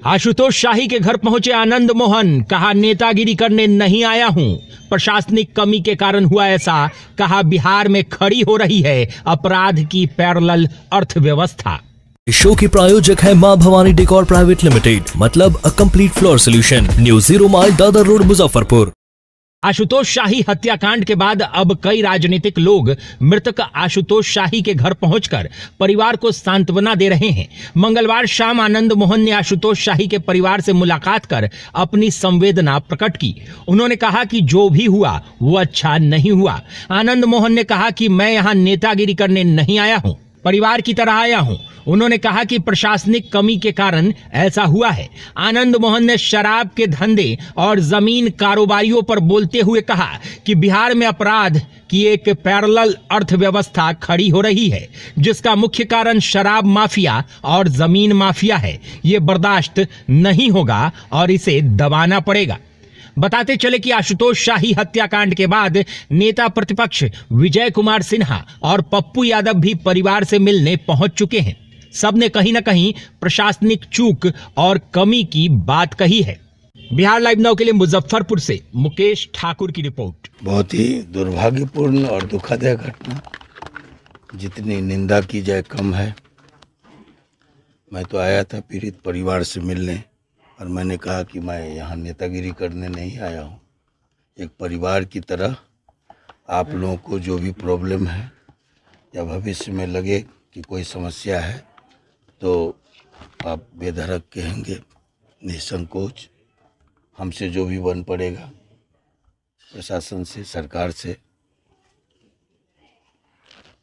आशुतोष शाही के घर पहुंचे आनंद मोहन, कहा नेतागिरी करने नहीं आया हूं, प्रशासनिक कमी के कारण हुआ ऐसा, कहा बिहार में खड़ी हो रही है अपराध की पैरेलल अर्थव्यवस्था। इस शो के प्रायोजक है मां भवानी डेकोर प्राइवेट लिमिटेड, मतलब a complete floor solution, new 0 mile Dadar road Muzaffarpur. Ashutosh Shahi हत्याकांड के बाद अब कई राजनीतिक लोग मृतक आशुतोष शाही के घर पहुंचकर परिवार को सांत्वना दे रहे हैं। मंगलवार शाम आनंद मोहन ने आशुतोष शाही के परिवार से मुलाकात कर अपनी संवेदना प्रकट की। उन्होंने कहा कि जो भी हुआ वो अच्छा नहीं हुआ। आनंद मोहन ने कहा कि मैं यहाँ नेतागिरी करने नहीं आया हूँ, परिवार की तरह आया हूँ। उन्होंने कहा कि प्रशासनिक कमी के कारण ऐसा हुआ है। आनंद मोहन ने शराब के धंधे और जमीन कारोबारियों पर बोलते हुए कहा कि बिहार में अपराध की एक पैरेलल अर्थव्यवस्था खड़ी हो रही है, जिसका मुख्य कारण शराब माफिया और जमीन माफिया है। ये बर्दाश्त नहीं होगा और इसे दबाना पड़ेगा। बताते चले कि आशुतोष शाही हत्याकांड के बाद नेता प्रतिपक्ष विजय कुमार सिन्हा और पप्पू यादव भी परिवार से मिलने पहुंच चुके हैं। सबने कहीं न कहीं प्रशासनिक चूक और कमी की बात कही है। बिहार लाइव नाउ के लिए मुजफ्फरपुर से मुकेश ठाकुर की रिपोर्ट। बहुत ही दुर्भाग्यपूर्ण और दुखद घटना, जितनी निंदा की जाए कम है। मैं तो आया था पीड़ित परिवार से मिलने, और मैंने कहा कि मैं यहाँ नेतागिरी करने नहीं आया हूँ। एक परिवार की तरह आप लोगों को जो भी प्रॉब्लम है या भविष्य में लगे कि कोई समस्या है तो आप बेधड़क कहेंगे, निसंकोच। हमसे जो भी बन पड़ेगा, प्रशासन से, सरकार से,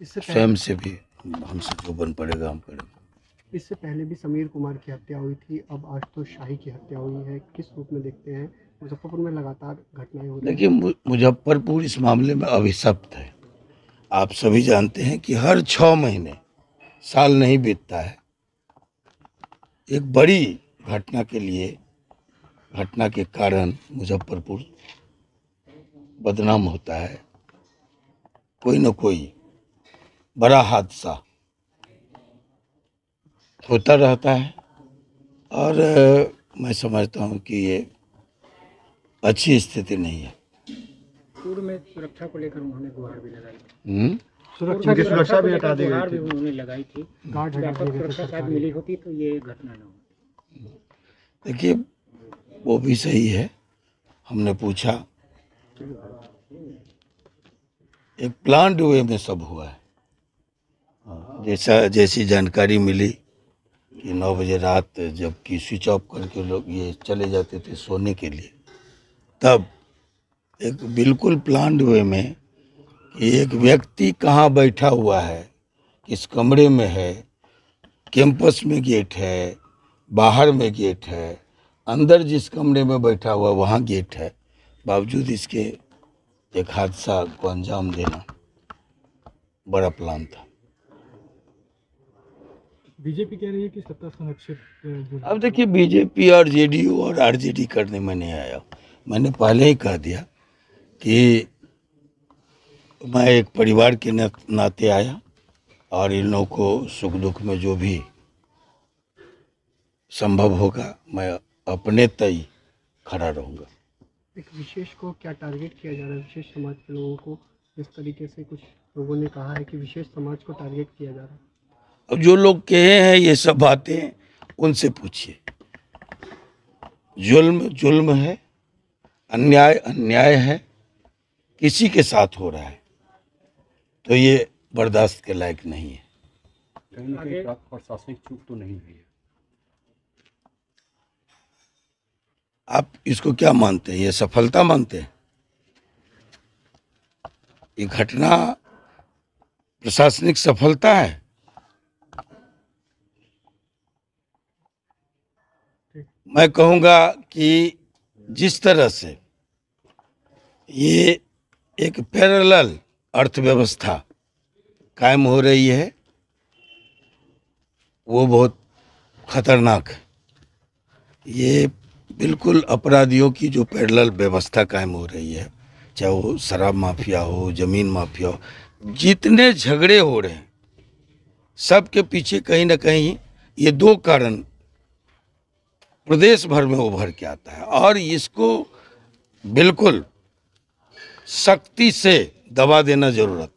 स्वयं से भी हमसे जो बन पड़ेगा हम करेंगे। इससे पहले भी समीर कुमार की हत्या हुई थी, अब आशुतोष शाही की हत्या हुई है। किस रूप में देखते हैं? मुजफ्फरपुर में लगातार घटनाएं हो रही हैं। देखिए, मुजफ्फरपुर इस मामले में अभिशप्त है। आप सभी जानते हैं कि हर 6 महीने, साल नहीं बीतता है, एक बड़ी घटना के लिए, घटना के कारण मुजफ्फरपुर बदनाम होता है। कोई न कोई बड़ा हादसा होता रहता है, और मैं समझता हूँ कि ये अच्छी स्थिति नहीं है। पूर्व में सुरक्षा को लेकर उन्होंने गुहार भी लगाई थी। सुरक्षा भी हटा दी गई थी, उन्होंने लगाई थी। व्यापक सुरक्षा शायद मिली होती तो ये घटना न होती। देखिए, वो भी सही है। हमने पूछा, एक प्लान्ड वे में सब हुआ है। जैसी जानकारी मिली कि 9 बजे रात जबकि स्विच ऑफ करके लोग ये चले जाते थे सोने के लिए, तब एक बिल्कुल प्लान्ड वे में कि एक व्यक्ति कहाँ बैठा हुआ है, किस कमरे में है, कैंपस में गेट है, बाहर में गेट है, अंदर जिस कमरे में बैठा हुआ वहाँ गेट है, बावजूद इसके एक हादसा को अंजाम देना बड़ा प्लान था। बीजेपी कह रही है कि सत्ता संरक्षित। अब देखिए, बीजेपी और जेडीयू और आरजेडी करने में नहीं आया। मैंने पहले ही कह दिया कि मैं एक परिवार के नाते आया, और इन लोगों को सुख दुख में जो भी संभव होगा मैं अपने तय खड़ा रहूँगा। एक विशेष को क्या टारगेट किया जा रहा है? विशेष समाज के लोगों को इस तरीके से कुछ लोगों ने कहा है कि विशेष समाज को टारगेट किया जा रहा है। अब जो लोग कहे हैं ये सब बातें, उनसे पूछिए। जुल्म जुल्म है, अन्याय अन्याय है, किसी के साथ हो रहा है तो ये बर्दाश्त के लायक नहीं है। कहीं ना कहीं प्रशासनिक चूक तो नहीं हुई है। आप इसको क्या मानते हैं? ये सफलता मानते हैं? ये घटना प्रशासनिक सफलता है? मैं कहूँगा कि जिस तरह से ये एक पैरेलल अर्थव्यवस्था कायम हो रही है वो बहुत खतरनाक है। ये बिल्कुल अपराधियों की जो पैरेलल व्यवस्था कायम हो रही है, चाहे वो शराब माफिया हो, जमीन माफिया हो, जितने झगड़े हो रहे हैं सब के पीछे कहीं ना कहीं ये 2 कारण प्रदेश भर में उभर के आता है और इसको बिल्कुल सख्ती से दबा देना जरूरत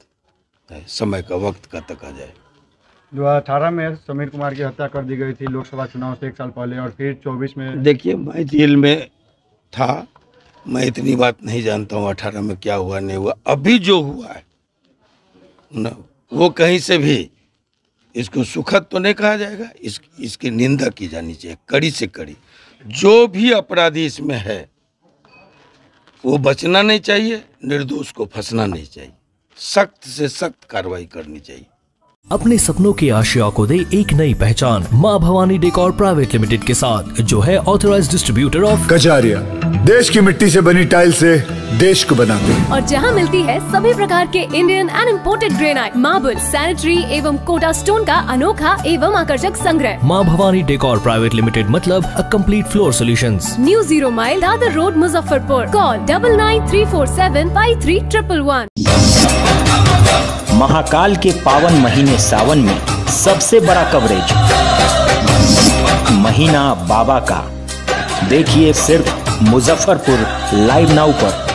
है। समय का वक्त का तकाजा है। 2018 में समीर कुमार की हत्या कर दी गई थी लोकसभा चुनाव से 1 साल पहले, और फिर 24 में देखिए, मैं जेल में था, मैं इतनी बात नहीं जानता हूँ 18 में क्या हुआ नहीं हुआ। अभी जो हुआ है ना, वो कहीं से भी इसको सुखद तो नहीं कहा जाएगा, इसकी निंदा की जानी चाहिए कड़ी से कड़ी। जो भी अपराधी इसमें है वो बचना नहीं चाहिए, निर्दोष को फंसना नहीं चाहिए, सख्त से सख्त कार्रवाई करनी चाहिए। अपने सपनों की आशिया को दे एक नई पहचान माँ भवानी डेकोर प्राइवेट लिमिटेड के साथ, जो है ऑथराइज्ड डिस्ट्रीब्यूटर ऑफ कचारिया। देश की मिट्टी से बनी टाइल से देश को बनाते हैं। और जहां मिलती है सभी प्रकार के Indian and imported granite, marble, sanitary एवं कोटा स्टोन का अनोखा एवं आकर्षक संग्रह। माँ भवानी डेकोर प्राइवेट लिमिटेड मतलब a complete floor solutions. New 0 mile Dadar road Muzaffarpur. Call 9934753111। Mahakal के पावन महीने सावन में सबसे बड़ा कवरेज महीना बाबा का देखिए सिर्फ मुजफ्फरपुर लाइव नाउ पर।